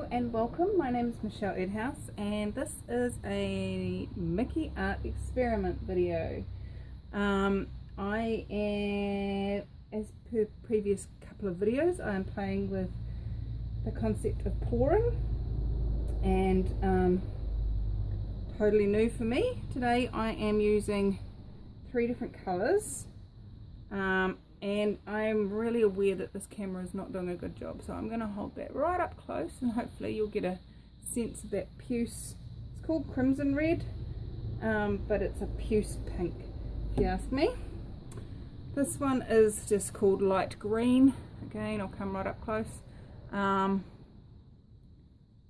Hello and welcome. My name is Michelle Edhouse and this is a Mickey art experiment video. I am, as per previous couple of videos, I am playing with the concept of pouring, and totally new for me. Today I am using 3 different colours, and I'm really aware that this camera is not doing a good job, so I'm going to hold that right up close and hopefully you'll get a sense of that puce. It's called crimson red, but it's a puce pink if you ask me. This one is just called light green. Again, I'll come right up close, and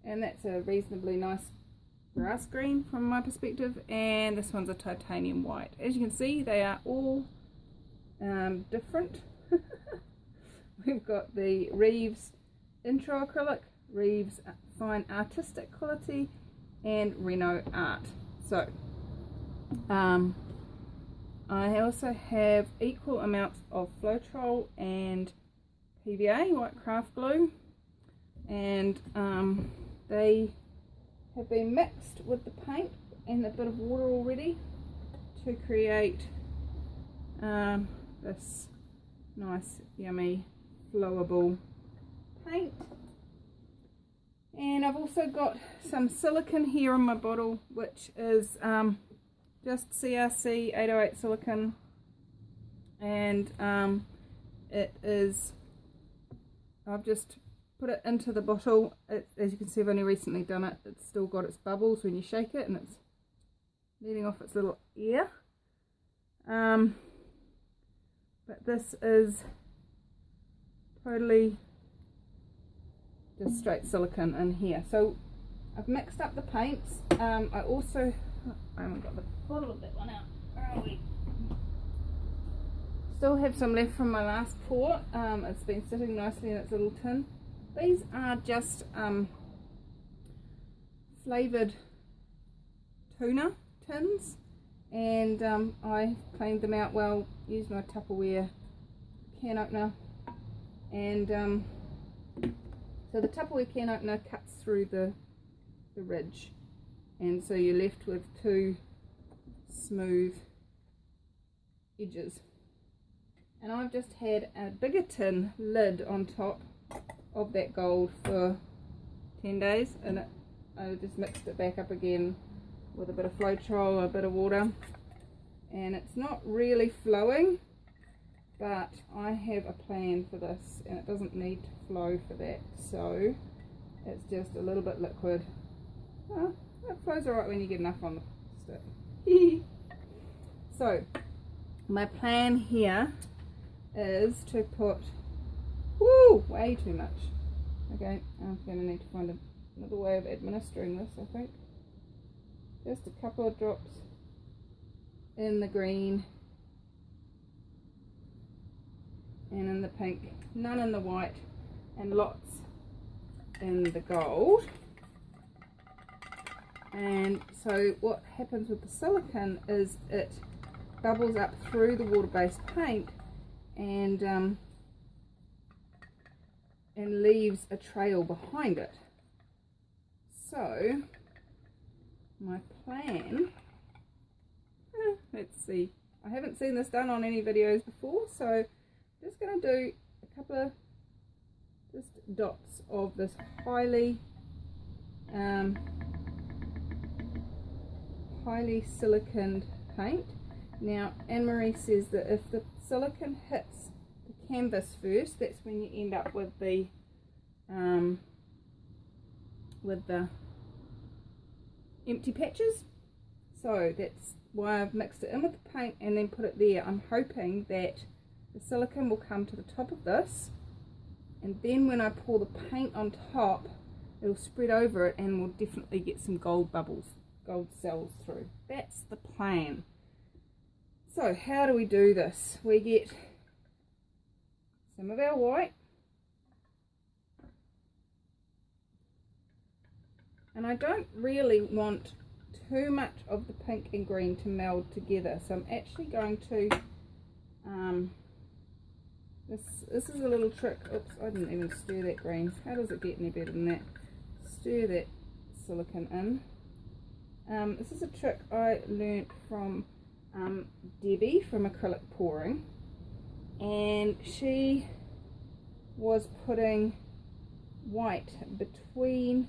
that's a reasonably nice grass green from my perspective, and this one's a titanium white. As you can see, they are all different. We've got the Reeves Intro Acrylic, Reeves Fine Artistic Quality, and Reno Art. So I also have equal amounts of Floetrol and PVA, white craft glue, and they have been mixed with the paint and a bit of water already to create this nice yummy flowable paint. And I've also got some silicone here in my bottle, which is just CRC 808 silicone, and it is, I've just put it into the bottle. As you can see, I've only recently done it. It's still got its bubbles when you shake it, and it's letting off its little air. But this is totally just straight silicone in here. So I've mixed up the paints. I also, I haven't got the bottle of that one out. Where are we? Still have some left from my last pour. It's been sitting nicely in its little tin. These are just flavoured tuna tins, and I cleaned them out well, used my Tupperware can opener, and so the Tupperware can opener cuts through the ridge, and so you're left with 2 smooth edges. And I've just had a bigger tin lid on top of that gold for 10 days, and I just mixed it back up again with a bit of Floetrol, a bit of water, and it's not really flowing, but I have a plan for this, and it doesn't need to flow for that, so it's just a little bit liquid. Well, it flows alright when you get enough on the stick. So my plan here is to put, way too much. Okay, I'm going to need to find another way of administering this, I think. Just a couple of drops in the green and in the pink, none in the white, and lots in the gold. And so what happens with the silicone is it bubbles up through the water-based paint and leaves a trail behind it. So my plan, let's see, I haven't seen this done on any videos before, so I'm just going to do a couple of just dots of this highly siliconed paint. Now Anne-Marie says that if the silicone hits the canvas first, that's when you end up with the empty patches. So that's why I've mixed it in with the paint and then put it there. I'm hoping that the silicone will come to the top of this, and then when I pour the paint on top, it'll spread over it and we'll definitely get some gold bubbles, gold cells through. That's the plan. So how do we do this? We get some of our white, and I don't really want too much of the pink and green to meld together, so I'm actually going to this is a little trick. Oops, I didn't even stir that green. How does it get any better than that? stir that silicone in. This is a trick I learnt from Debbie from Acrylic Pouring, and she was putting white between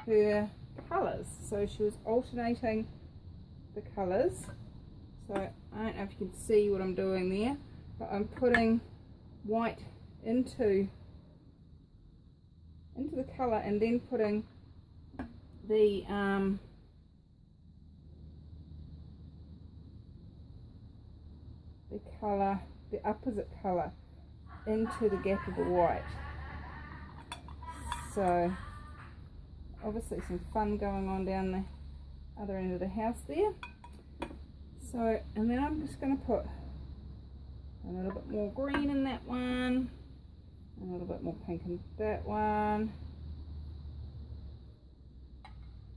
her colours, so she was alternating the colours. So I don't know if you can see what I'm doing there, but I'm putting white into the colour and then putting the colour, the opposite colour, into the gap of the white. So obviously some fun going on down the other end of the house there. So, and then I'm just going to put a little bit more green in that one, a little bit more pink in that one,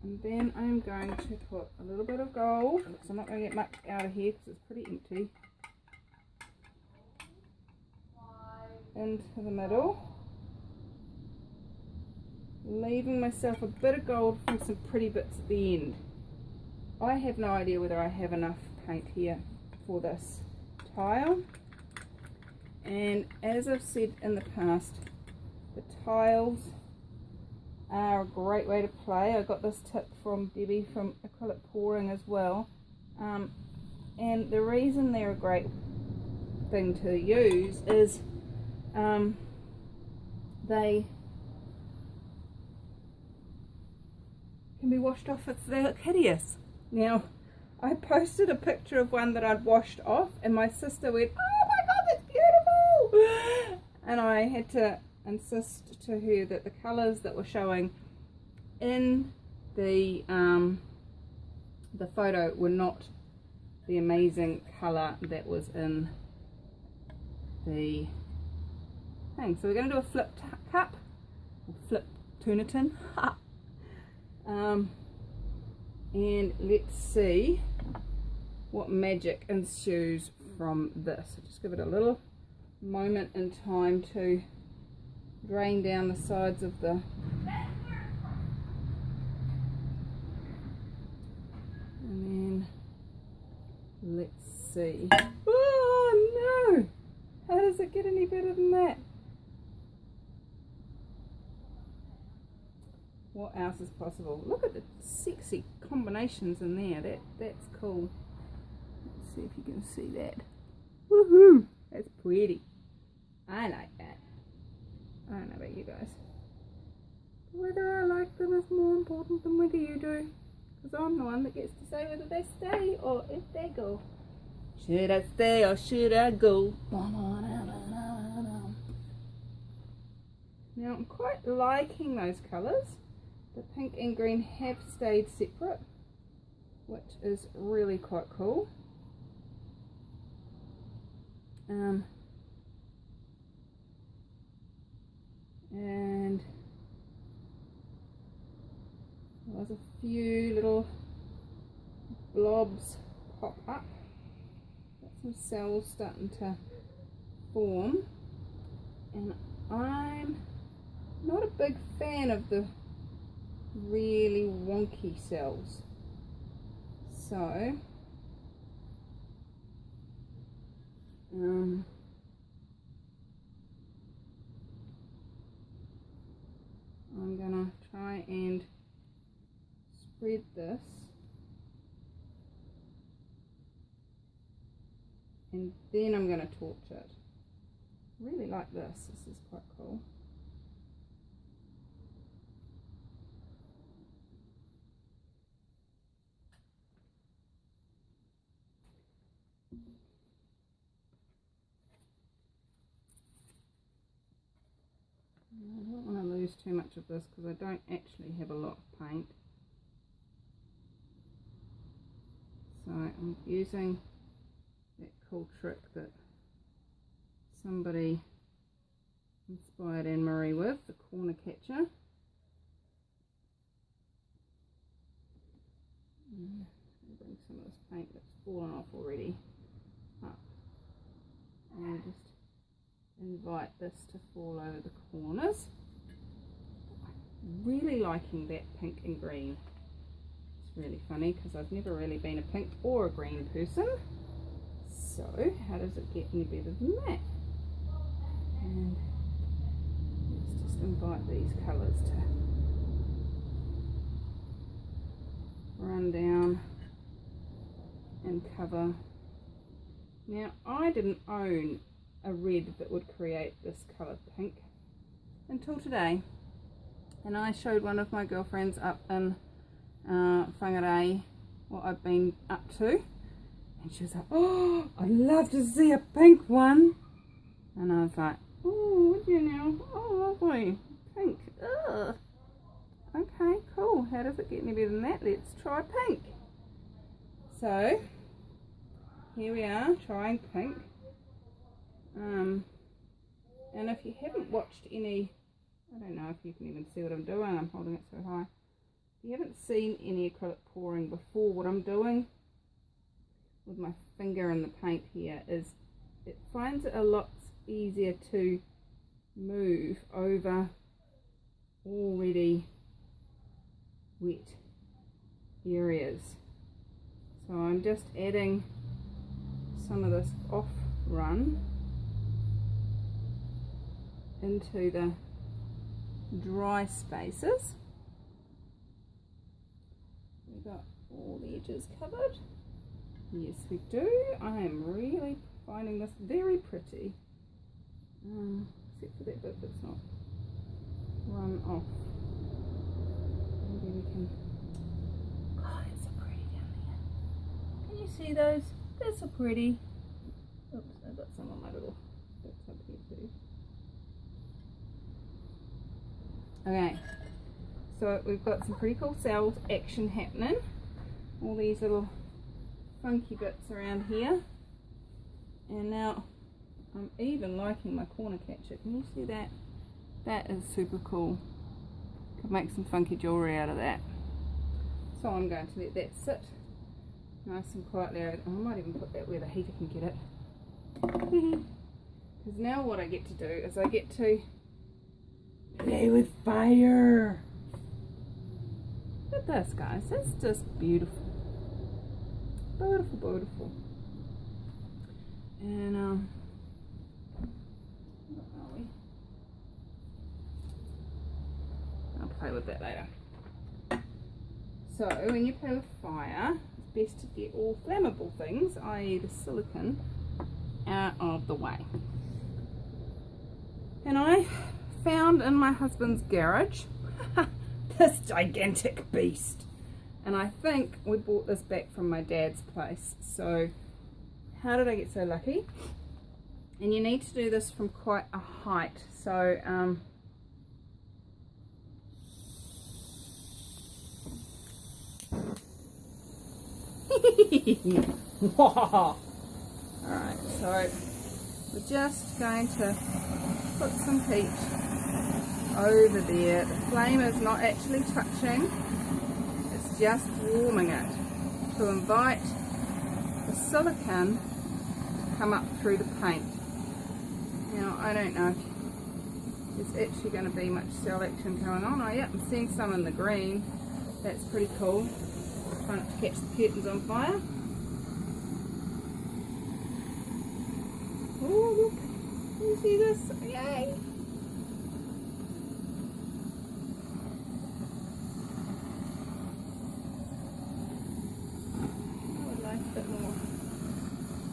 and then I'm going to put a little bit of gold, because I'm not going to get much out of here because it's pretty empty, into the middle, leaving myself a bit of gold from some pretty bits at the end. I have no idea whether I have enough paint here for this tile, and as I've said in the past, the tiles are a great way to play. I got this tip from Debbie from Acrylic Pouring as well, and the reason they're a great thing to use is they can be washed off if they look hideous. Now, I posted a picture of one that I'd washed off, and my sister went, "Oh my god, that's beautiful!" And I had to insist to her that the colours that were showing in the photo were not the amazing colour that was in the thing. So we're going to do a flip cup, or flip tuna tin. And let's see what magic ensues from this. I'll just give it a little moment in time to drain down the sides of the and then let's see. Oh no! How does it get any better than that? What else is possible? Look at the sexy combinations in there. That's cool. Let's see if you can see that. Woohoo! That's pretty. I like that. I don't know about you guys. Whether I like them is more important than whether you do. Because I'm the one that gets to say whether they stay or if they go. Should I stay or should I go? Now I'm quite liking those colours. The pink and green have stayed separate, which is really quite cool. And there's a few little blobs pop up. Got some cells starting to form, and I'm not a big fan of the really wonky cells, so I'm gonna try and spread this, and then I'm gonna torch it. Really like this. This is quite cool. I don't want to lose too much of this because I don't actually have a lot of paint. So I'm using that cool trick that somebody inspired Anne-Marie with, the corner catcher. Bring some of this paint that's fallen off already up, and just invite this to fall over the corners. really liking that pink and green. It's really funny because I've never really been a pink or a green person. So how does it get any better than that? And let's just invite these colours to run down and cover. Now I didn't own a red that would create this colour pink until today, and I showed one of my girlfriends up in Whangarei what I've been up to, and she was like, oh, I'd love to see a pink one. And I was like, oh, would you now? Oh, lovely, pink. Ugh. Okay, cool. How does it get any better than that? Let's try pink. So here we are trying pink. And if you haven't watched any, I don't know if you can even see what I'm doing, I'm holding it so high. If you haven't seen any acrylic pouring before, what I'm doing with my finger in the paint here is it finds it a lot easier to move over already wet areas. So I'm just adding some of this off run into the dry spaces. We've got all the edges covered. Yes, we do. I am really finding this very pretty, except for that bit that's not run off. Maybe we can. Oh, it's so pretty down there. Can you see those? They're so pretty. Oops, I've got some on my little bits up here too. Okay, so we've got some pretty cool cells action happening. All these little funky bits around here. And now I'm even liking my corner catcher. Can you see that? That is super cool. Could make some funky jewellery out of that. So I'm going to let that sit nice and quietly. I might even put that where the heater can get it. Because now what I get to do is I get to play with fire. Look at this, guys. That's just beautiful. Beautiful, beautiful. And where are we? I'll play with that later. So when you play with fire, it's best to get all flammable things, i.e. the silicone, out of the way. And I found in my husband's garage this gigantic beast, and I think we bought this back from my dad's place. So how did I get so lucky? And you need to do this from quite a height, so alright, so we're just going to put some heat over there. The flame is not actually touching, it's just warming it to invite the silicone to come up through the paint. Now I don't know if there's actually going to be much cell action going on. Oh yeah, I'm seeing some in the green. That's pretty cool. Trying not to catch the curtains on fire. Oh look, can you see this? Yay! I would like a bit more,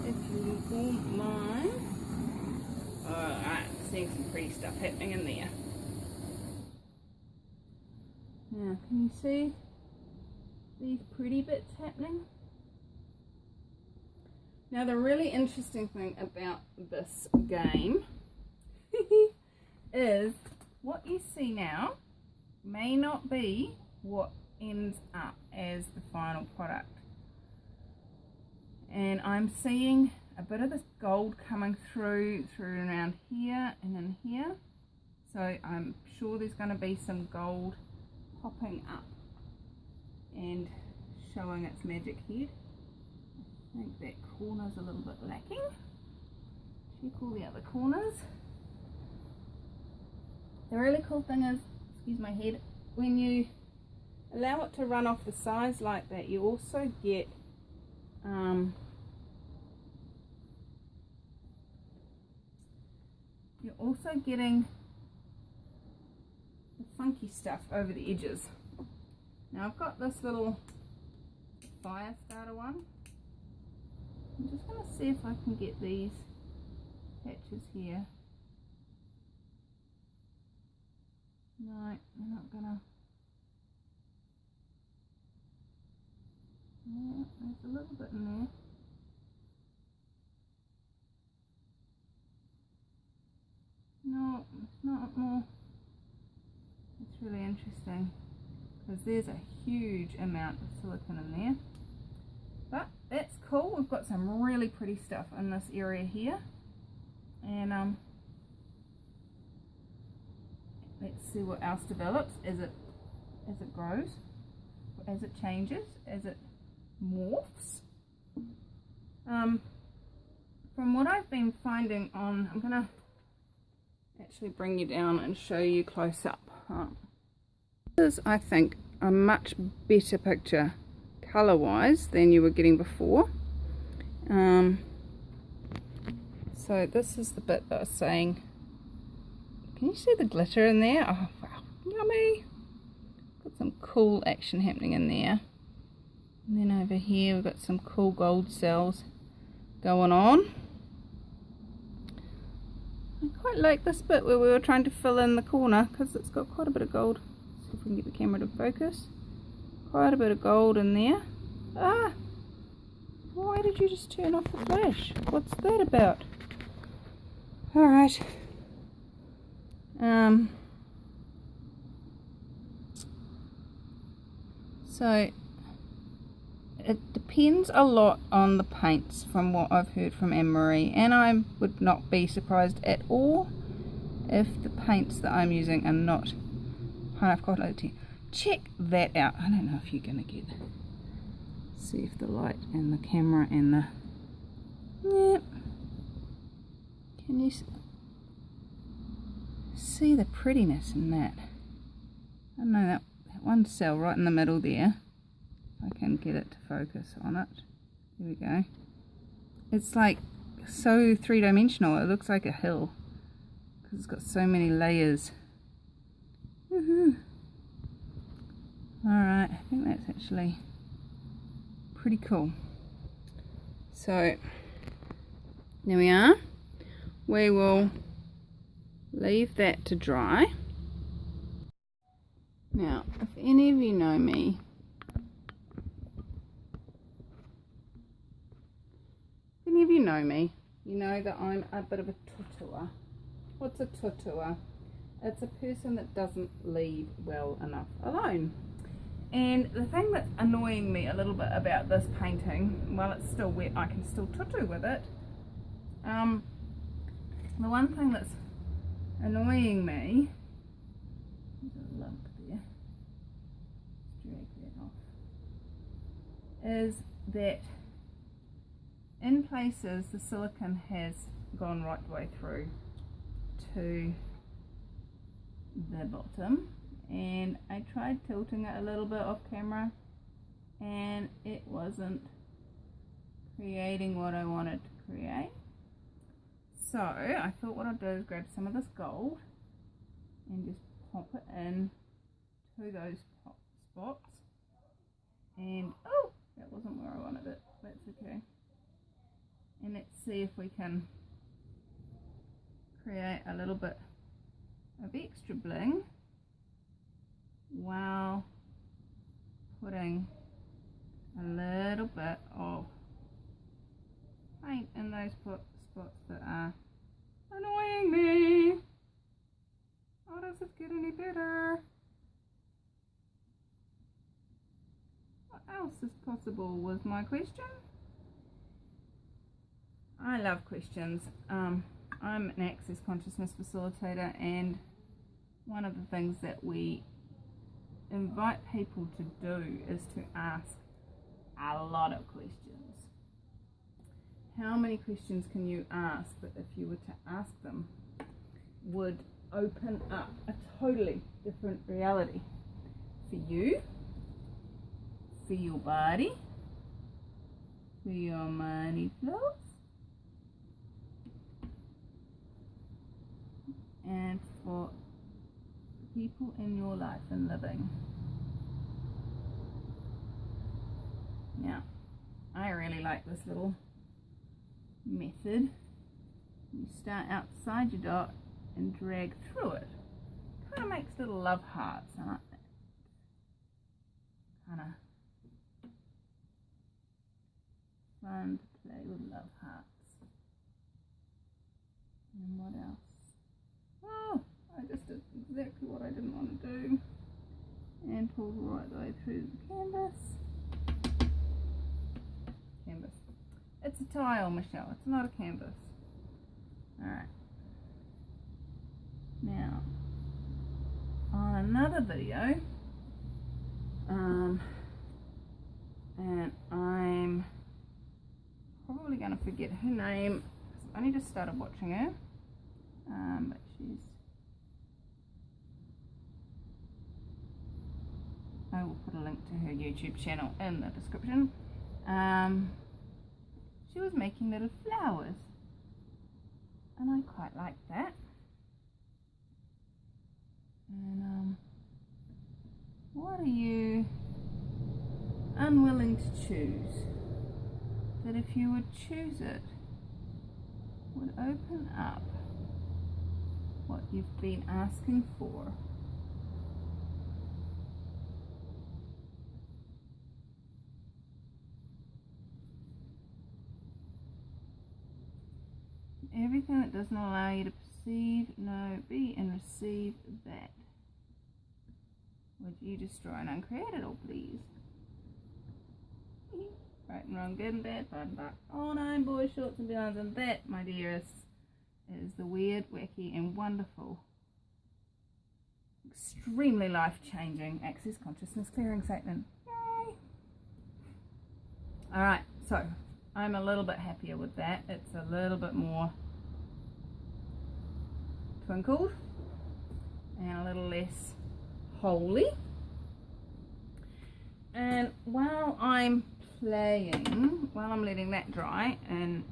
if you won't mind. Alright, seeing some pretty stuff happening in there. Now, can you see these pretty bits happening? Now the really interesting thing about this game is what you see now may not be what ends up as the final product. And I'm seeing a bit of this gold coming through and around here and in here. So I'm sure there's going to be some gold popping up and showing its magic head. I think that corner's a little bit lacking. Check all the other corners. The really cool thing is, excuse my head, when you allow it to run off the sides like that, you also get you're also getting the funky stuff over the edges. Now I've got this little fire starter one. I'm just going to see if I can get these patches here. No, they're not going to. Yeah, there's a little bit in there. No, it's not more. It's really interesting because there's a huge amount of silicone in there. But that's cool. We've got some really pretty stuff in this area here. And let's see what else develops as it grows, as it changes, as it morphs. From what I've been finding on, I'm gonna actually bring you down and show you close up. This is, I think, a much better picture color wise than you were getting before. So this is the bit that I was saying. Can you see the glitter in there? Oh wow, yummy. Got some cool action happening in there. And then over here we've got some cool gold cells going on. I quite like this bit where we were trying to fill in the corner because it's got quite a bit of gold. See if we can get the camera to focus. Quite a bit of gold in there. Ah! Why did you just turn off the flash? What's that about? Alright. So it depends a lot on the paints from what I've heard from Anne-Marie, and I would not be surprised at all if the paints that I'm using are not high enough quality. Check that out. I don't know if you're gonna get, see if the light and the camera and the, yep, can you see the prettiness in that? I don't know, that one cell right in the middle there, I can get it to focus on it. There we go. It's like so three-dimensional. It looks like a hill because it's got so many layers. Woohoo! Alright, I think that's actually pretty cool. So there we are. We will leave that to dry. Now, if any of you know me, you know that I'm a bit of a tutua. What's a tutua? It's a person that doesn't leave well enough alone. And the thing that's annoying me a little bit about this painting, while it's still wet, I can still tutu with it. The one thing that's annoying me, there's a lump there, drag that off, is that in places the silicone has gone right the way through to the bottom, and I tried tilting it a little bit off camera and it wasn't creating what I wanted to create. So I thought what I'd do is grab some of this gold and just pop it in to those pop spots, and oh, that wasn't where I wanted it, that's okay. And let's see if we can create a little bit of extra bling while putting a little bit of paint in those spots that are annoying me. How does it get any better? What else is possible was my question. I love questions. I'm an access consciousness facilitator, and one of the things that we invite people to do is to ask a lot of questions. How many questions can you ask that if you were to ask them would open up a totally different reality? for you, for your body, for your money flows, and for people in your life and living. Now, I really like this little method. You start outside your dot and drag through it. Kind of makes little love hearts. I like that. Kind of fun to play with love hearts. And what else? Oh, I just did exactly what I didn't want to do. And pulled right the way through the canvas. It's a tile, Michelle. It's not a canvas. Alright. Now, on another video, and I'm probably going to forget her name. I only just started watching her. But I will put a link to her YouTube channel in the description. She was making little flowers, and I quite like that. And what are you unwilling to choose, that if you would choose it, would open up what you've been asking for? Everything that doesn't allow you to perceive, know, be, and receive that, would you destroy and uncreate it all, please? Right and wrong, good and bad, bad and bad. All nine boys, shorts and beyonds, and that, my dearest, is the weird, wacky, and wonderful, extremely life-changing Access Consciousness Clearing Statement. Yay! Alright, so I'm a little bit happier with that. It's a little bit more twinkled and a little less holy. And while I'm playing, while I'm letting that dry, and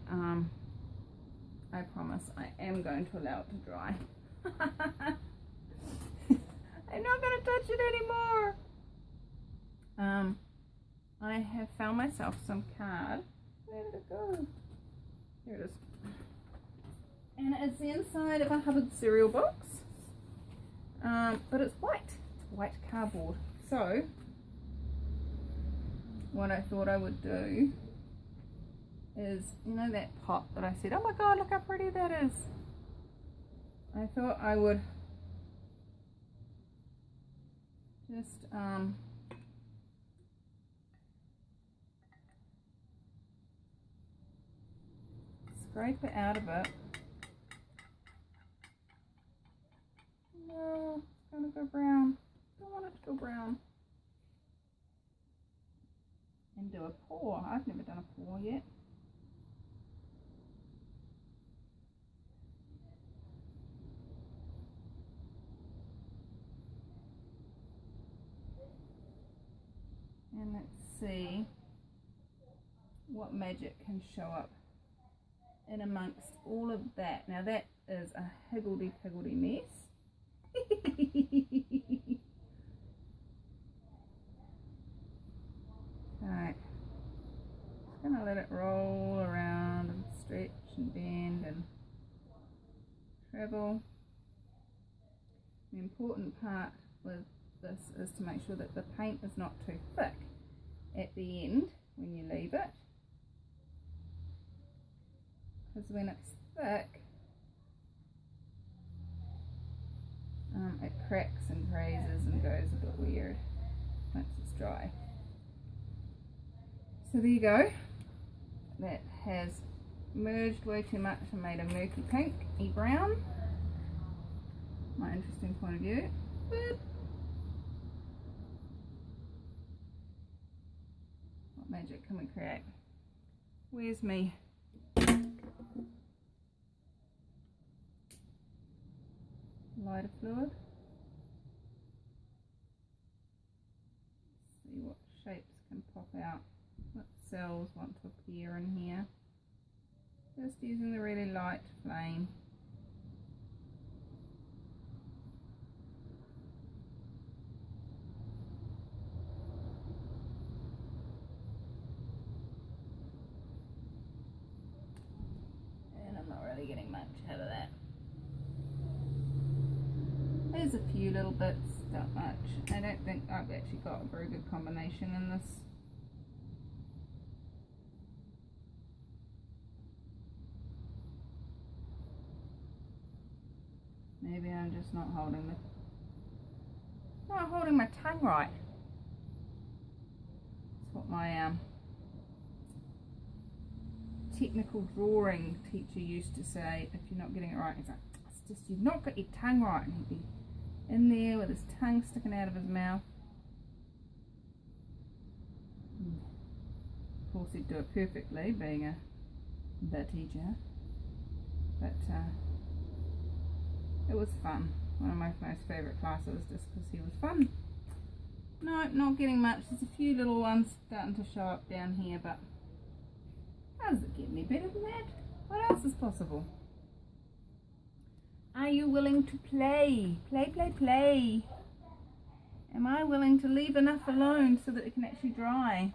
I promise I am going to allow it to dry. I'm not going to touch it anymore. I have found myself some card. Where did it go? Here it is. And it's the inside of a Hubbard cereal box. But it's white. It's white cardboard. So, what I thought I would do is, you know that pot that I said, oh my god, look how pretty that is. I thought I would just scrape it out of it. No, it's gonna go brown. Don't want it to go brown. And do a pour. I've never done a pour yet. And let's see what magic can show up in amongst all of that. Now that is a higgledy-piggledy mess. Alright, just going to let it roll around and stretch and bend and travel. The important part with this is to make sure that the paint is not too thick at the end when you leave it, because when it's thick it cracks and crazes and goes a bit weird once it's dry. So there you go. That has merged way too much and made a murky pinky brown. My interesting point of view. But what magic can we create? Where's me? Lighter fluid. can pop out, what cells want to appear in here. Just using the really light flame. And I'm not really getting much out of that. There's a few little bits, not much. I don't think I've actually got a very good combination in this. Maybe I'm just not holding my tongue right. That's what my technical drawing teacher used to say. If you're not getting it right, he's like, it's just you've not got your tongue right. And he'd be in there with his tongue sticking out of his mouth. Of course he'd do it perfectly, being the teacher. But it was fun. One of my most favourite classes, just because he was fun. No, not getting much. There's a few little ones starting to show up down here, but how does it get any better than that? What else is possible? Are you willing to play? Play, play, play. Am I willing to leave enough alone so that it can actually dry?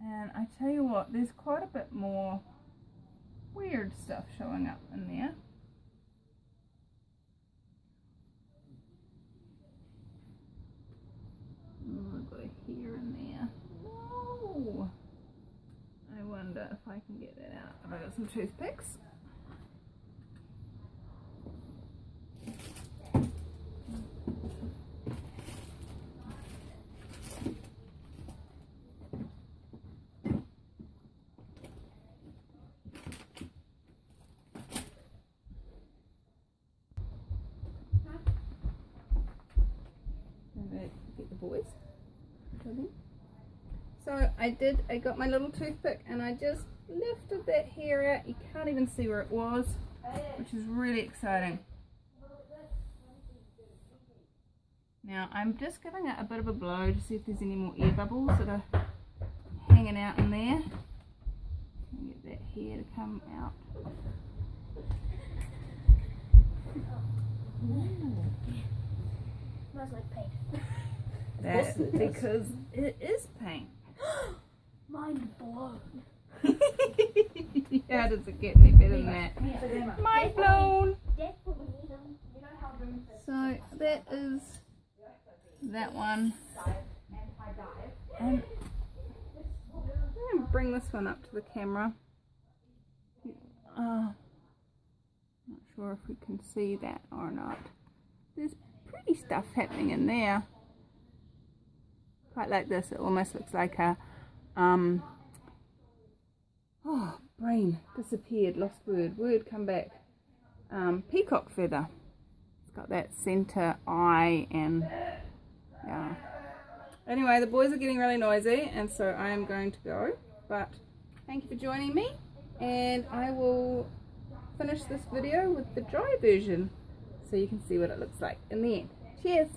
And I tell you what, there's quite a bit more weird stuff showing up in there. Oh, I've got a hair in there. No! I wonder if I can get that out. Have I got some toothpicks? Get the boys. So I got my little toothpick and I just lifted that hair out. You can't even see where it was, which is really exciting. Now I'm just giving it a bit of a blow to see if there's any more air bubbles that are hanging out in there. Get that hair to come out. Smells like paint. That's because it is paint. Mind blown. How does it get any better than that? Mind blown. So that is that one. And I'm going to bring this one up to the camera. Not sure if we can see that or not. There's pretty stuff happening in there. Quite like this. It almost looks like a oh, brain disappeared, lost word come back. Peacock feather. It's got that center eye, and yeah. Anyway, the boys are getting really noisy, and so I am going to go. But thank you for joining me, and I will finish this video with the dry version so you can see what it looks like in the end. Cheers!